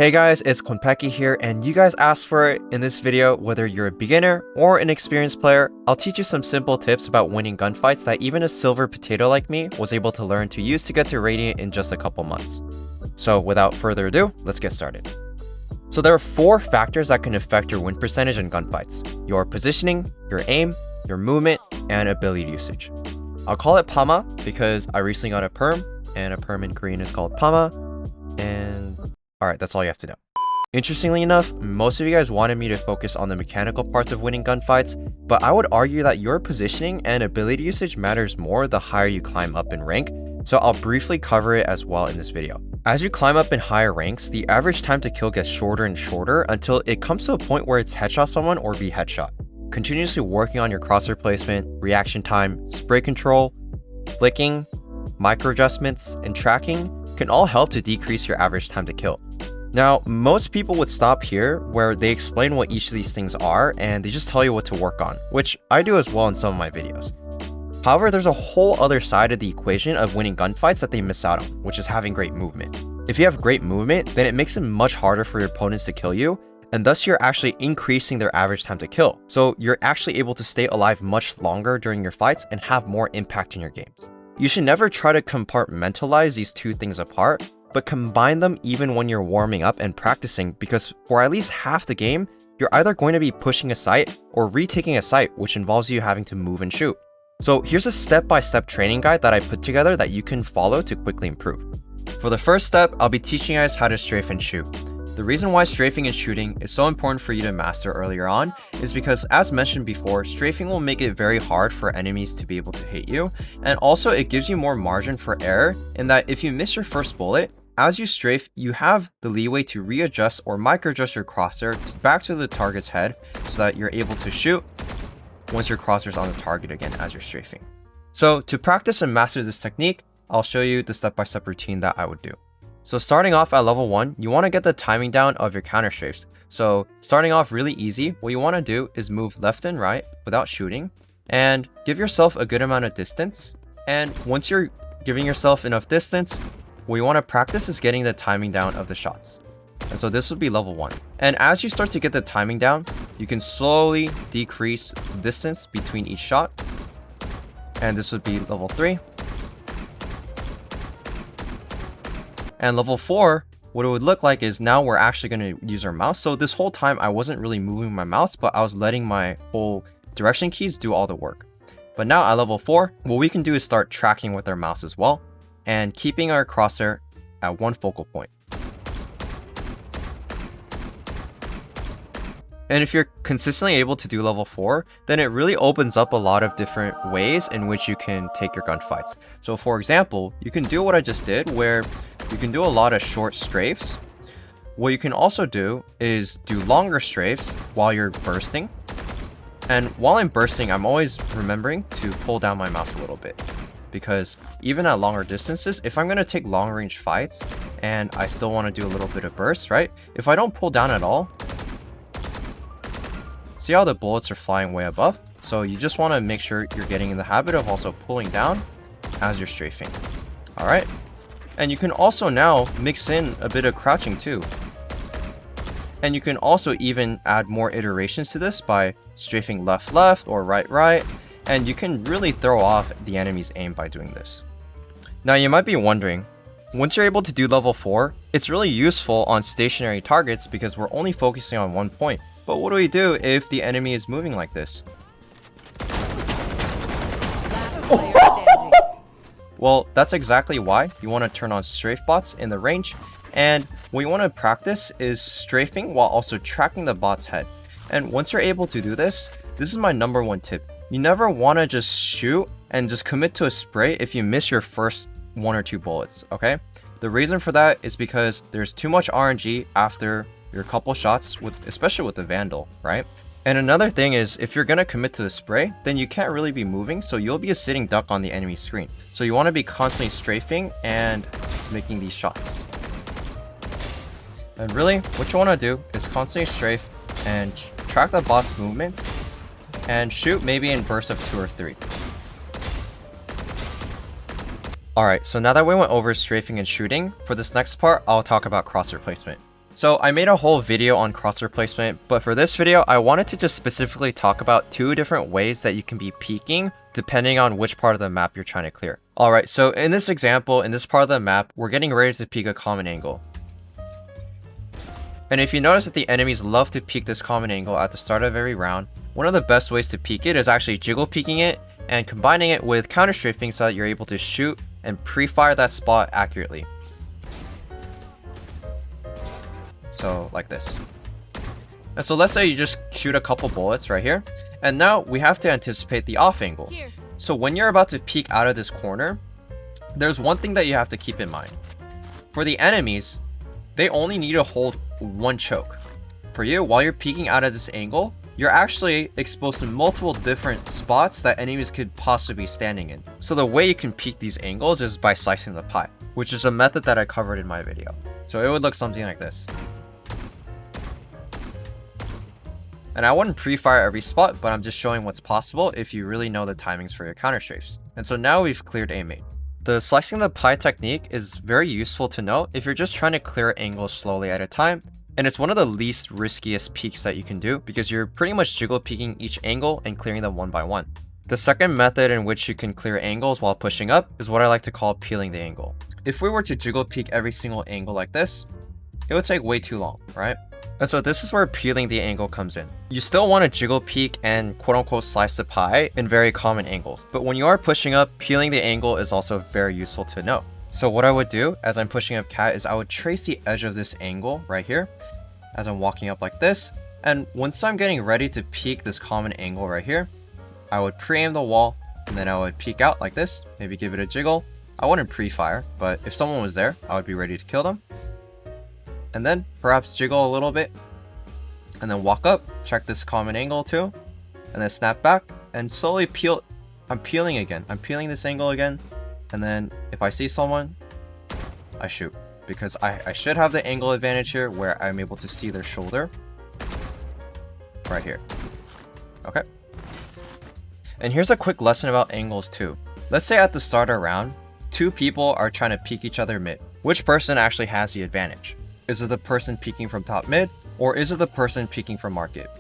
Hey guys, it's Konpeki here, and you guys asked for it in this video. Whether you're a beginner or an experienced player, I'll teach you some simple tips about winning gunfights that even a silver potato like me was able to learn to use to get to Radiant in just a couple months. So without further ado, let's get started. So there are 4 factors that can affect your win percentage in gunfights: your positioning, your aim, your movement, and ability usage. I'll call it PAMA because I recently got a perm, and a perm in Korean is called PAMA, and alright, that's all you have to know. Interestingly enough, most of you guys wanted me to focus on the mechanical parts of winning gunfights, but I would argue that your positioning and ability usage matters more the higher you climb up in rank, so I'll briefly cover it as well in this video. As you climb up in higher ranks, the average time to kill gets shorter and shorter until it comes to a point where it's headshot someone or be headshot. Continuously working on your crosshair placement, reaction time, spray control, flicking, micro adjustments, and tracking can all help to decrease your average time to kill. Now, most people would stop here where they explain what each of these things are and they just tell you what to work on, which I do as well in some of my videos. However, there's a whole other side of the equation of winning gunfights that they miss out on, which is having great movement. If you have great movement, then it makes it much harder for your opponents to kill you, and thus you're actually increasing their average time to kill. So you're actually able to stay alive much longer during your fights and have more impact in your games. You should never try to compartmentalize these two things apart, but combine them even when you're warming up and practicing, because for at least half the game, you're either going to be pushing a site or retaking a site, which involves you having to move and shoot. So here's a step-by-step training guide that I put together that you can follow to quickly improve. For the first step, I'll be teaching you guys how to strafe and shoot. The reason why strafing and shooting is so important for you to master earlier on is because, as mentioned before, strafing will make it very hard for enemies to be able to hit you, and also it gives you more margin for error in that if you miss your first bullet, as you strafe, you have the leeway to readjust or micro-adjust your crosshair back to the target's head so that you're able to shoot once your crosshair's on the target again as you're strafing. So to practice and master this technique, I'll show you the step-by-step routine that I would do. So starting off at level 1, you want to get the timing down of your counter strafes. So starting off really easy, what you want to do is move left and right without shooting and give yourself a good amount of distance. And once you're giving yourself enough distance, what you want to practice is getting the timing down of the shots. And so this would be level 1. And as you start to get the timing down, you can slowly decrease the distance between each shot. And this would be level 3. And level 4, what it would look like is now we're actually going to use our mouse. So this whole time I wasn't really moving my mouse, but I was letting my whole direction keys do all the work. But now at level 4, what we can do is start tracking with our mouse as well and keeping our crosshair at one focal point. And if you're consistently able to do level 4, then it really opens up a lot of different ways in which you can take your gunfights. So for example, you can do what I just did, where you can do a lot of short strafes. What you can also do is do longer strafes while you're bursting. And while I'm bursting, I'm always remembering to pull down my mouse a little bit, because even at longer distances, if I'm going to take long range fights and I still want to do a little bit of burst, right? If I don't pull down at all, see how the bullets are flying way above? So you just want to make sure you're getting in the habit of also pulling down as you're strafing. All right. And you can also now mix in a bit of crouching too. And you can also even add more iterations to this by strafing left or right, and you can really throw off the enemy's aim by doing this. Now you might be wondering, once you're able to do level 4, it's really useful on stationary targets because we're only focusing on one point. But what do we do if the enemy is moving like this? Well, that's exactly why you want to turn on strafe bots in the range, and what you want to practice is strafing while also tracking the bot's head. And once you're able to do this, this is my number 1 tip. You never want to just shoot and just commit to a spray if you miss your first 1 or 2 bullets, okay? The reason for that is because there's too much RNG after your couple shots, especially with the Vandal, right? And another thing is, if you're going to commit to the spray, then you can't really be moving, so you'll be a sitting duck on the enemy screen. So you want to be constantly strafing and making these shots. And really, what you want to do is constantly strafe and track the bot's movements and shoot maybe in bursts of 2 or 3. Alright, so now that we went over strafing and shooting, for this next part, I'll talk about crosshair placement. So I made a whole video on crosshair placement, but for this video, I wanted to just specifically talk about 2 different ways that you can be peeking depending on which part of the map you're trying to clear. Alright, so in this example, in this part of the map, we're getting ready to peek a common angle. And if you notice that the enemies love to peek this common angle at the start of every round, one of the best ways to peek it is actually jiggle peeking it and combining it with counter strafing so that you're able to shoot and pre-fire that spot accurately. So like this. And so let's say you just shoot a couple bullets right here, and now we have to anticipate the off angle. Here. So when you're about to peek out of this corner, there's one thing that you have to keep in mind. For the enemies, they only need to hold one choke. For you, while you're peeking out of this angle, you're actually exposed to multiple different spots that enemies could possibly be standing in. So the way you can peek these angles is by slicing the pie, which is a method that I covered in my video. So it would look something like this. And I wouldn't pre-fire every spot, but I'm just showing what's possible if you really know the timings for your counter strafes. And so now we've cleared a main. The slicing the pie technique is very useful to know if you're just trying to clear angles slowly at a time, and it's one of the least riskiest peeks that you can do because you're pretty much jiggle peeking each angle and clearing them one by one. The second method in which you can clear angles while pushing up is what I like to call peeling the angle. If we were to jiggle peek every single angle like this, it would take way too long, right? And so this is where peeling the angle comes in. You still want to jiggle peek and quote unquote slice the pie in very common angles. But when you are pushing up, peeling the angle is also very useful to know. So what I would do as I'm pushing up cat is I would trace the edge of this angle right here as I'm walking up like this. And once I'm getting ready to peek this common angle right here, I would pre-aim the wall and then I would peek out like this, maybe give it a jiggle. I wouldn't pre-fire, but if someone was there, I would be ready to kill them. And then perhaps jiggle a little bit and then walk up, check this common angle too, and then snap back and slowly peel. I'm peeling again. I'm peeling this angle again. And then if I see someone, I shoot because I should have the angle advantage here where I'm able to see their shoulder right here. Okay. And here's a quick lesson about angles too. Let's say at the start of a round, 2 people are trying to peek each other mid. Which person actually has the advantage? Is it the person peeking from top mid, or is it the person peeking from market?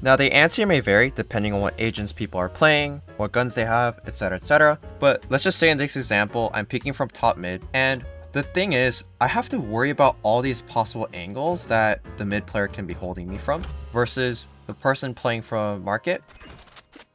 Now the answer may vary depending on what agents people are playing, what guns they have, etc, but let's just say in this example, I'm peeking from top mid, and the thing is, I have to worry about all these possible angles that the mid player can be holding me from, versus the person playing from market.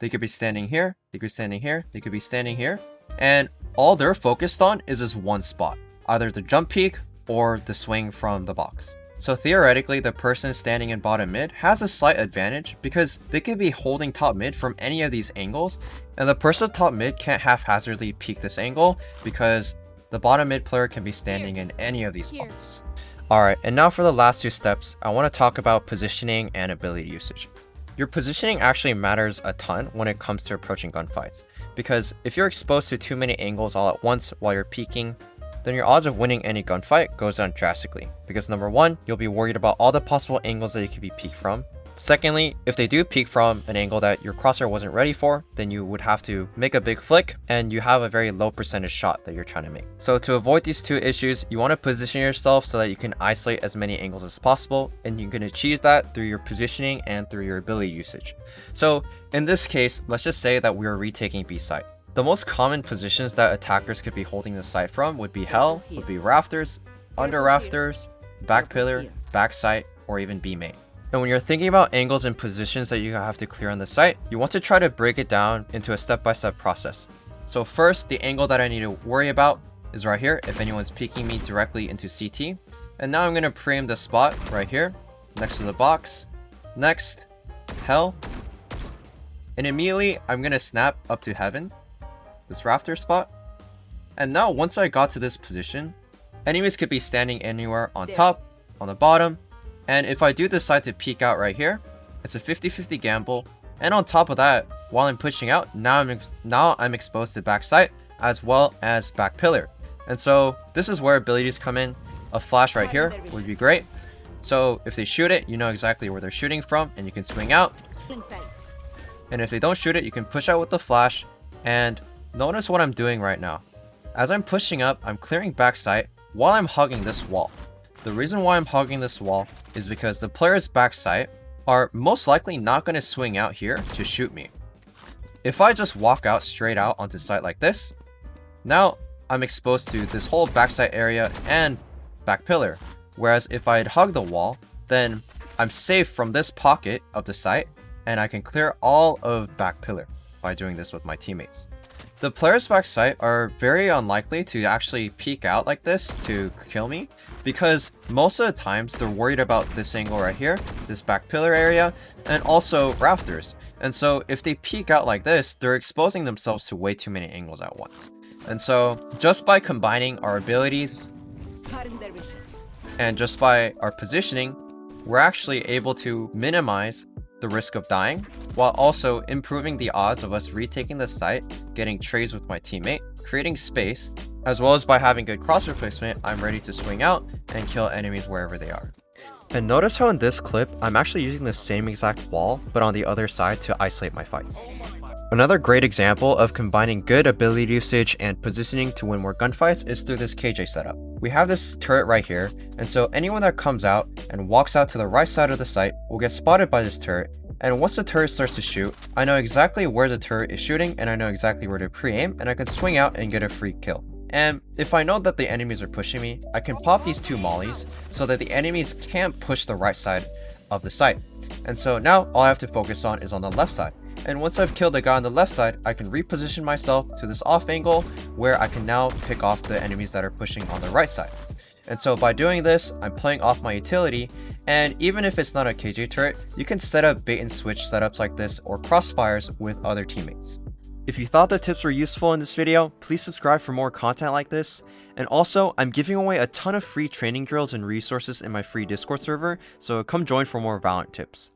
They could be standing here, they could be standing here, they could be standing here, and all they're focused on is this one spot, either the jump peek or the swing from the box. So theoretically, the person standing in bottom mid has a slight advantage because they could be holding top mid from any of these angles, and the person top mid can't haphazardly peek this angle because the bottom mid player can be standing in any of these spots. Alright, and now for the last 2 steps, I want to talk about positioning and ability usage. Your positioning actually matters a ton when it comes to approaching gunfights, because if you're exposed to too many angles all at once while you're peeking, then your odds of winning any gunfight goes down drastically. Because number 1, you'll be worried about all the possible angles that you could be peeked from. Secondly, if they do peek from an angle that your crosshair wasn't ready for, then you would have to make a big flick and you have a very low percentage shot that you're trying to make. So to avoid these 2 issues, you want to position yourself so that you can isolate as many angles as possible, and you can achieve that through your positioning and through your ability usage. So in this case, let's just say that we are retaking B site. The most common positions that attackers could be holding the site from would be hell, would be rafters, under rafters, back pillar, back site, or even B main. And when you're thinking about angles and positions that you have to clear on the site, you want to try to break it down into a step-by-step process. So first, the angle that I need to worry about is right here, if anyone's peeking me directly into CT. And now I'm going to pre-aim the spot right here, next to the box. Next, hell. And immediately, I'm going to snap up to heaven, this rafter spot. And now once I got to this position, enemies could be standing anywhere on top, on the bottom, and if I do decide to peek out right here, it's a 50-50 gamble. And on top of that, while I'm pushing out, now I'm exposed to back sight as well as back pillar. And so this is where abilities come in. A flash right here would be great. So if they shoot it, you know exactly where they're shooting from and you can swing out. And if they don't shoot it, you can push out with the flash. And notice what I'm doing right now. As I'm pushing up, I'm clearing back sight while I'm hugging this wall. The reason why I'm hogging this wall is because the player's back sight are most likely not going to swing out here to shoot me. If I just walk out straight out onto sight like this, now I'm exposed to this whole backside area and back pillar. Whereas if I had hugged the wall, then I'm safe from this pocket of the sight and I can clear all of back pillar by doing this with my teammates. The players back sight are very unlikely to actually peek out like this to kill me because most of the times they're worried about this angle right here, this back pillar area, and also rafters. And so if they peek out like this, they're exposing themselves to way too many angles at once. And so just by combining our abilities and just by our positioning, we're actually able to minimize the risk of dying while also improving the odds of us retaking the site, getting trades with my teammate, creating space, as well as by having good crosshair placement, I'm ready to swing out and kill enemies wherever they are. And notice how in this clip, I'm actually using the same exact wall, but on the other side to isolate my fights. Another great example of combining good ability usage and positioning to win more gunfights is through this KJ setup. We have this turret right here, and so anyone that comes out and walks out to the right side of the site will get spotted by this turret, and once the turret starts to shoot, I know exactly where the turret is shooting and I know exactly where to pre-aim and I can swing out and get a free kill. And if I know that the enemies are pushing me, I can pop these two mollies so that the enemies can't push the right side of the site. And so now all I have to focus on is on the left side. And once I've killed the guy on the left side, I can reposition myself to this off angle where I can now pick off the enemies that are pushing on the right side. And so by doing this, I'm playing off my utility, and even if it's not a KJ turret, you can set up bait and switch setups like this or crossfires with other teammates. If you thought the tips were useful in this video, please subscribe for more content like this. And also, I'm giving away a ton of free training drills and resources in my free Discord server, so come join for more Valorant tips.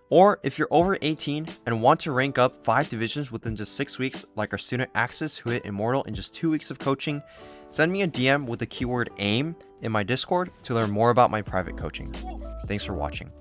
Or if you're over 18 and want to rank up 5 divisions within just 6 weeks, like our student Axis who hit Immortal in just 2 weeks of coaching, send me a DM with the keyword AIM in my Discord to learn more about my private coaching. Thanks for watching.